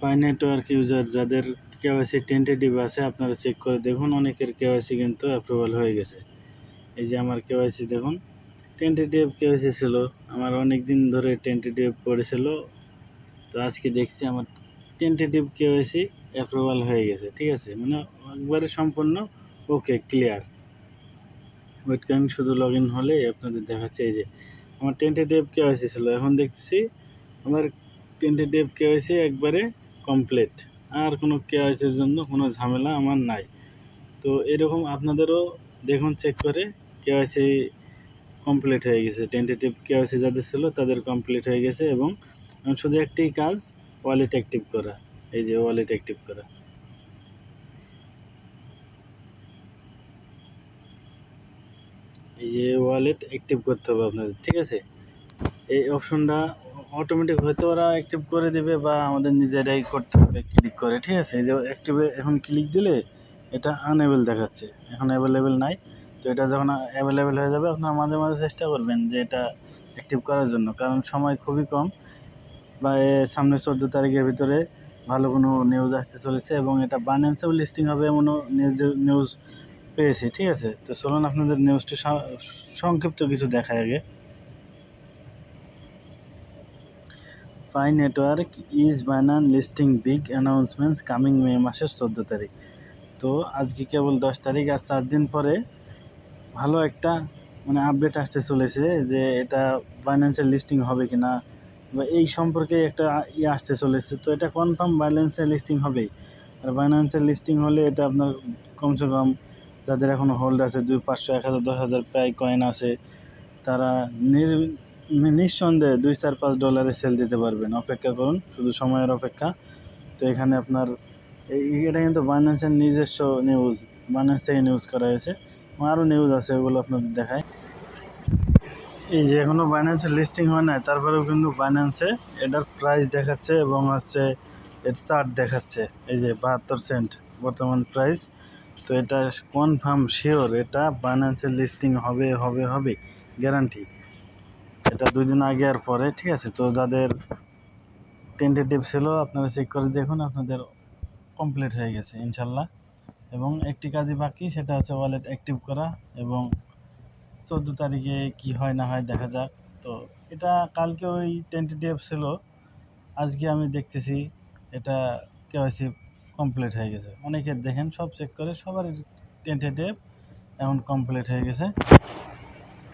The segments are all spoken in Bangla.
পাই নেটওয়ার্ক ইউজার যাদের কেওয়াইসি টেন্টেটিভ আছে আপনারা চেক করে দেখুন, অনেকের কেওয়াইসি কিন্তু অ্যাপ্রুভাল হয়ে গেছে। এই যে আমার কেওয়াইসি দেখুন, টেন্টেটিভ কেওয়াইসি ছিল, আমার অনেক দিন ধরে টেন্টেটিভ পড়েছিল। তো আজকে দেখছি আমার টেন্টেটিভ কেওয়াইসি অ্যাপ্রুভাল হয়ে গেছে, ঠিক আছে, মানে একবারে সম্পূর্ণ ওকে ক্লিয়ার। ওয়েট করেন, শুধু লগ ইন হলে আপনাদের দেখাচ্ছে। এই যে আমার টেন্টেটিভ কেওয়াইসি ছিল, এখন দেখছি আমার টেন্টেটিভ কেওয়াইসি একবারে কমপ্লিট, আর কোনো কেওয়াইসির জন্য কোনো ঝামেলা আমার নাই। তো এরকম আপনাদেরও দেখুন চেক করে কেওয়াইসি কমপ্লিট হয়ে গেছে। টেন্টেটিভ কেওয়াইসি যাদের ছিল তাদের কমপ্লিট হয়ে গেছে, এবং শুধু একটাই কাজ, ওয়ালেট অ্যাক্টিভ করা। এই যে ওয়ালেট অ্যাক্টিভ করা, এই যে ওয়ালেট অ্যাক্টিভ করতে হবে আপনাদের, ঠিক আছে। এই অপশনটা অটোমেটিক হয়তো ওরা অ্যাক্টিভ করে দেবে, বা আমাদের নিজেরাই করতে হবে ক্লিক করে, ঠিক আছে। এই যে অ্যাক্টিভে এখন ক্লিক দিলে এটা আনএবেল দেখাচ্ছে, এখন অ্যাভেলেবেল নাই। তো এটা যখন অ্যাভেলেবেল হয়ে যাবে আপনারা মাঝে মাঝে চেষ্টা করবেন যে এটা অ্যাক্টিভ করার জন্য, কারণ সময় খুবই কম, বা সামনে 14 তারিখের ভিতরে ভালো কোনো নিউজ আসতে চলেছে, এবং এটা বাইন্যান্সেও লিস্টিং হবে এমনও নিউজ পেয়েছি, ঠিক আছে। তো চলুন আপনাদের নিউজটি সংক্ষিপ্ত কিছু দেখায় আগে। Pi network is Binance listing big announcements coming May মাসের 14 তারিখ। তো আজকে কেবল 10 তারিখ, আর 4 দিন পরে ভালো একটা মানে আপডেট আসতে চলেছে যে এটা বাইন্যান্সের লিস্টিং হবে কিনা, বা এই সম্পর্কে একটা আসতে চলেছে। তো এটা কনফার্ম বাইন্যান্সের লিস্টিং হবেই, আর বাইন্যান্সের লিস্টিং হলে এটা আপনার কমসে কম যাদের এখনও হোল্ড আছে 200, 500, 1000, 10,000 প্রায় কয়েন আছে, তারা নিঃসন্দেহে $2, $4, $5 সেল দিতে পারবেন। অপেক্ষা করুন, শুধু সময়ের অপেক্ষা। তো এখানে আপনার এটা কিন্তু বাইন্যান্সের নিজস্ব নিউজ, বাইন্যান্স থেকে নিউজ করা হয়েছে, আরও নিউজ আছে, ওগুলো আপনাদের দেখায়। এই যে এখনও বাইন্যান্সের লিস্টিং হয় না, তারপরেও কিন্তু বাইন্যান্সে এটার প্রাইস দেখাচ্ছে, এবং হচ্ছে এর চার্ট দেখাচ্ছে। এই যে 72 সেন্ট বর্তমান প্রাইস। তো এটা কনফার্ম শিওর, এটা বাইন্যান্সের লিস্টিং হবে হবে হবে, গ্যারান্টি। এটা 2 দিন আগে আর পরে, ঠিক আছে। তো যাদের টেন্টেটিভ ছিল আপনারা চেক করে দেখুন, আপনাদের কমপ্লিট হয়ে গেছে ইনশাল্লাহ। এবং একটি কাজই বাকি, সেটা হচ্ছে ওয়ালেট অ্যাক্টিভ করা, এবং 14 তারিখে কি হয় না হয় দেখা যাক। তো এটা কালকে ওই টেন্টেটিভ ছিল, আজকে আমি দেখতেছি এটা কেওয়াইসি কমপ্লিট হয়ে গেছে। অনেকের দেখেন সব চেক করে সবারই টেন্টেটিভ এখন কমপ্লিট হয়ে গেছে।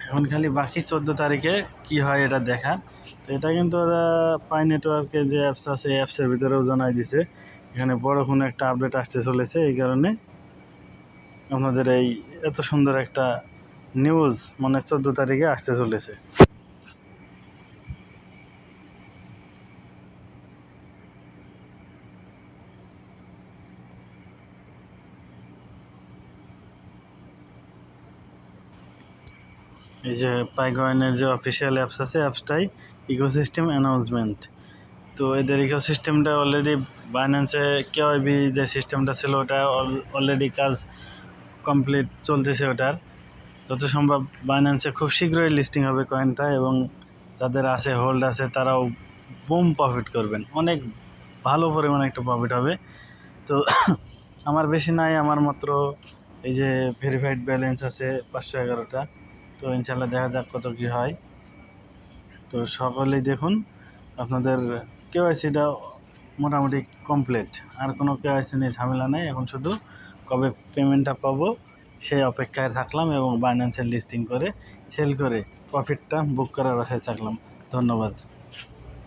এখন খালি বাকি 14 তারিখে কি হয় এটা দেখার। তো এটা কিন্তু ওরা পাই নেটওয়ার্কের যে অ্যাপস আছে, এই অ্যাপসের ভিতরেও জানাই দিছে এখানে বড় কোনো একটা আপডেট আসতে চলেছে, এই কারণে আপনাদের এই এত সুন্দর একটা নিউজ মানে 14 তারিখে আসতে চলেছে। এই যে পাইকয়েনের যে অফিসিয়াল অ্যাপস আছে, অ্যাপসটাই ইকোসিস্টেম অ্যানাউন্সমেন্ট। তো এদের ইকোসিস্টেমটা অলরেডি বাইন্যান্সে কেওয়াইবি যে সিস্টেমটা ছিল ওটা অলরেডি কাজ কমপ্লিট চলতেছে ওটার। যত সম্ভব বাইন্যান্সে খুব শীঘ্রই লিস্টিং হবে কয়েনটা, এবং যাদের আছে হোল্ড আছে তারাও বুম প্রফিট করবেন, অনেক ভালো পরিমাণে একটা প্রফিট হবে। তো আমার বেশি নাই, আমার মাত্র এই যে ভেরিফাইড ব্যালেন্স আছে 511টা। তো ইনশাল্লাহ দেখা যাক কত কী হয়। তো সকলেই দেখুন আপনাদের কেওয়াইসিটা মোটামুটি কমপ্লিট, আর কোনো কেওয়াইসি নিয়ে ঝামেলা নেই। এখন শুধু কবে পেমেন্টটা পাবো সেই অপেক্ষায় থাকলাম, এবং বাইন্যান্সের লিস্টিং করে সেল করে প্রফিটটা বুক করার আশায় থাকলাম। ধন্যবাদ।